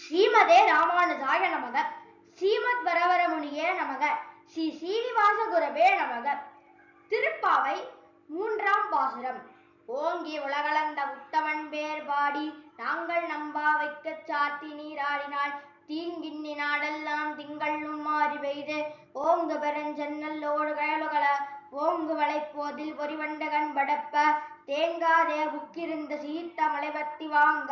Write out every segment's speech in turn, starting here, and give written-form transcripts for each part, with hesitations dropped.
ஸ்ரீமதே ராமானுஜாய நமக. ஸ்ரீமத் வரவரமுனியே நமக. ஸ்ரீ சீனிவாச குரவே நமக. திருப்பாவை 3ஆம் பாசுரம். ஓங்கி உலகளந்த உத்தமன் பேர் பாடி நாங்கள் நம்பா வைக்கச் சாத்தி நீராடினாள் தீங்கின்னி நாடெல்லாம் திங்கள் மாறி பெய்து ஓங்கு பெருஞ்சென்னல் ஓடு கயலுகள ஓங்கு வளைப்போதில் பொறிவண்ட கண்படப்ப தேங்காதே புக்கிருந்த சீத்த மலைபத்தி வாங்க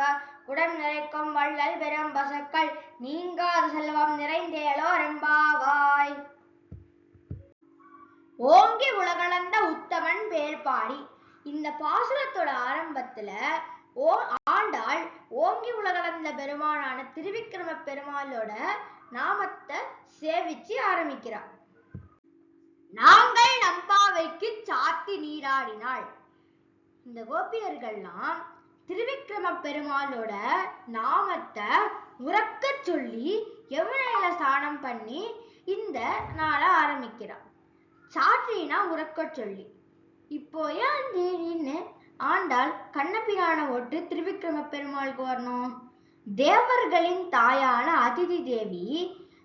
உடன் நிறைக்கும் வள்ளல் பெரும் பசக்கள் நீங்காத செல்வம் நிறைந்தேலோ ரெம்பாவாய். ஓங்கி உலகளந்த உத்தமன் பேர் பாடி. இந்த பாசுரத்தோட ஆரம்பத்துல ஆண்டாள் ஓங்கி உலகளந்த பெருமானான திருவிக்கிரம பெருமாளோட நாமத்தை சேவிச்சு ஆரம்பிக்கிறார். நாங்கள் நம்பாவைக்கு சாத்தி நீராடினாள். இந்த கோபியர்கள்லாம் திருவிக்கிரம பெருமாளோட நாமத்தை உறக்க சொல்லி யமுனையில ஸ்நானம் பண்ணி இந்த நாளை ஆரம்பிக்கிறார். சாற்றினா உறக்க சொல்லி. இப்போ ஏன் திடீர்னு ஆண்டாள் கண்ணபிரான ஓட்டு திருவிக்கிரம பெருமாளுக்கு வரணும்? தேவர்களின் தாயான அதிதி தேவி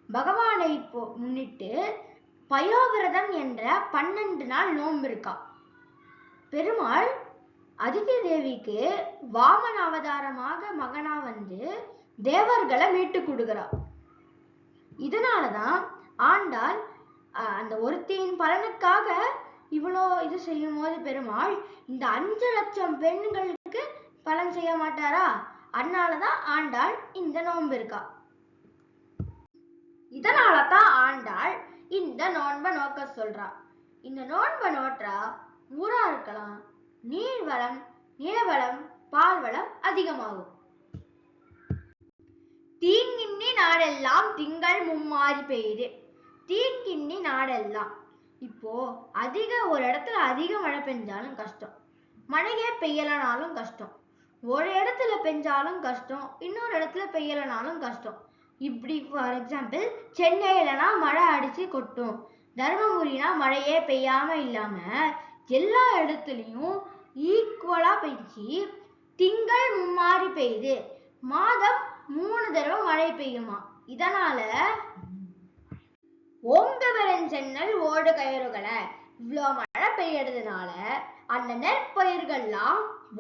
பகவானை முன்னிட்டு பயோவிரதம் என்ற 12 நாள் நோன்பு இருக்கா. பெருமாள் அதிதி தேவிக்கு வாமன அவதாரமாக மகனா வந்து தேவர்களை மீட்டு கொடுக்கிறார். இதனாலதான் ஆண்டாள் அந்த ஒருத்தியின் பலனுக்காக இவ்வளோ இது செய்யும் போது பெருமாள் இந்த 5 லட்சம் பெண்களுக்கு பலன் செய்ய மாட்டாரா? அதனாலதான் ஆண்டாள் இந்த நோன்பு இருக்கா. இதனாலதான் ஆண்டாள் இந்த நோன்பை நோக்க சொல்றா. இந்த நோன்பை நோற்றா ஊரா இருக்கலாம், நீர்வளம், நிலவளம், பால்வளம் அதிகமாகும். தீங்கின்னி நாடெல்லாம் திங்கள் மும்மாறி பெய்யுது. தீங்கின்னி நாடெல்லாம் இப்போ ஒரு இடத்துல அதிக மழை பெஞ்சாலும் கஷ்டம், மழையே பெய்யலனாலும் கஷ்டம். ஒரு இடத்துல பெஞ்சாலும் கஷ்டம், இன்னொரு இடத்துல பெய்யலனாலும் கஷ்டம். இப்படி ஃபார் எக்ஸாம்பிள் சென்னையிலனா மழை அடிச்சு கொட்டும், தர்மபுரினா மழையே பெய்யாம இல்லாம எல்லா இடத்துலையும் ஈக்குவலா பெய்ஞ்சி திங்கள் மும்மாறி பெய்யுது. மாதம் 3 தடவை மழை பெய்யுமா. இதனால ஓங்கு பெருஞ்சென்னல் ஓடு கயறுகளை இவ்வளோ மழை பெய்யறதுனால அந்த நெற்பயிர்கள்லாம்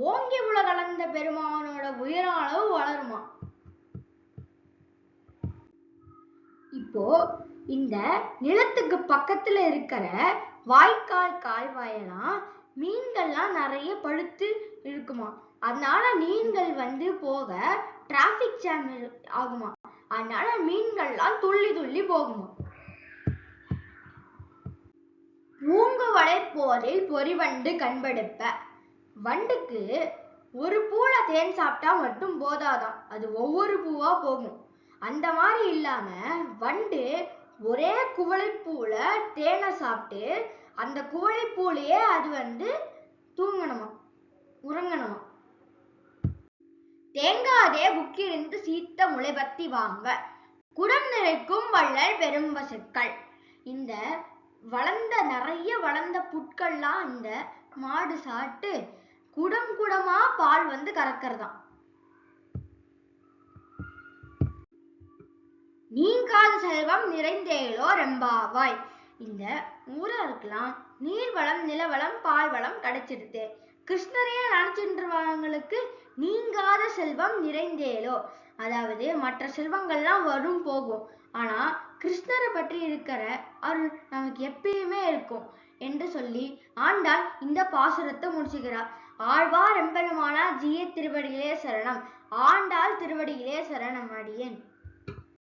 ஓங்கி உலகளந்த பெருமானோட உயிராளவு வளருமா. இப்போ இந்த நிலத்துக்கு பக்கத்துல இருக்கிற வாய்க்கால் கால்வாயெல்லாம் மீன்கள்லாம் நிறைய படுத்து இருக்குமா. அதனால மீன்கள் வந்து போக டிராபிக் ஜாம் ஆகுமா. அதனால மீன்கள்லாம் துள்ளி துள்ளி போகுமா. பூங்கு வளைப்போதில் பொறிவண்டு கண்படுப்ப. வண்டுக்கு ஒரு பூல தேன் சாப்பிட்டா மட்டும் போதாதான், அது ஒவ்வொரு பூவா போகும். அந்த மாதிரி இல்லாம வண்டு ஒரே குவளைப்பூல தேனை சாப்பிட்டு அந்த குவளைப்பூலையே அது வந்து தூங்கணுமா, உறங்கணுமா. தேங்காதே புக்கிருந்து சீத்த முளைபத்தி வாங்க குடம் நிறைக்கும் வள்ளல் பெரும் பசுக்கள். இந்த நிறைய வளர்ந்த புட்கள்லாம் இந்த மாடு சாப்பிட்டு குடம் குடமா பால் வந்து கறக்கிறதாம். நீங்காத செல்வம் நிறைந்தேலோ ரெம்பாவாய். இந்த ஊராருக்கெல்லாம் நீர்வளம், நிலவளம், பால்வளம் கிடைச்சிடுது. கிருஷ்ணரையே நினைச்சின்றவங்களுக்கு நீங்காத செல்வம் நிறைந்தேலோ, அதாவது மற்ற செல்வங்கள்லாம் வரும் போகும், ஆனா கிருஷ்ணரை பற்றி இருக்கிற அருள் நமக்கு எப்பயுமே இருக்கும் என்று சொல்லி ஆண்டாள் இந்த பாசுரத்தை முடிச்சுக்கிறார். ஆழ்வார் எம்பெருமானார் ஜீய திருவடியிலே சரணம். ஆண்டாள் திருவடியிலே சரணம் அடியேன்.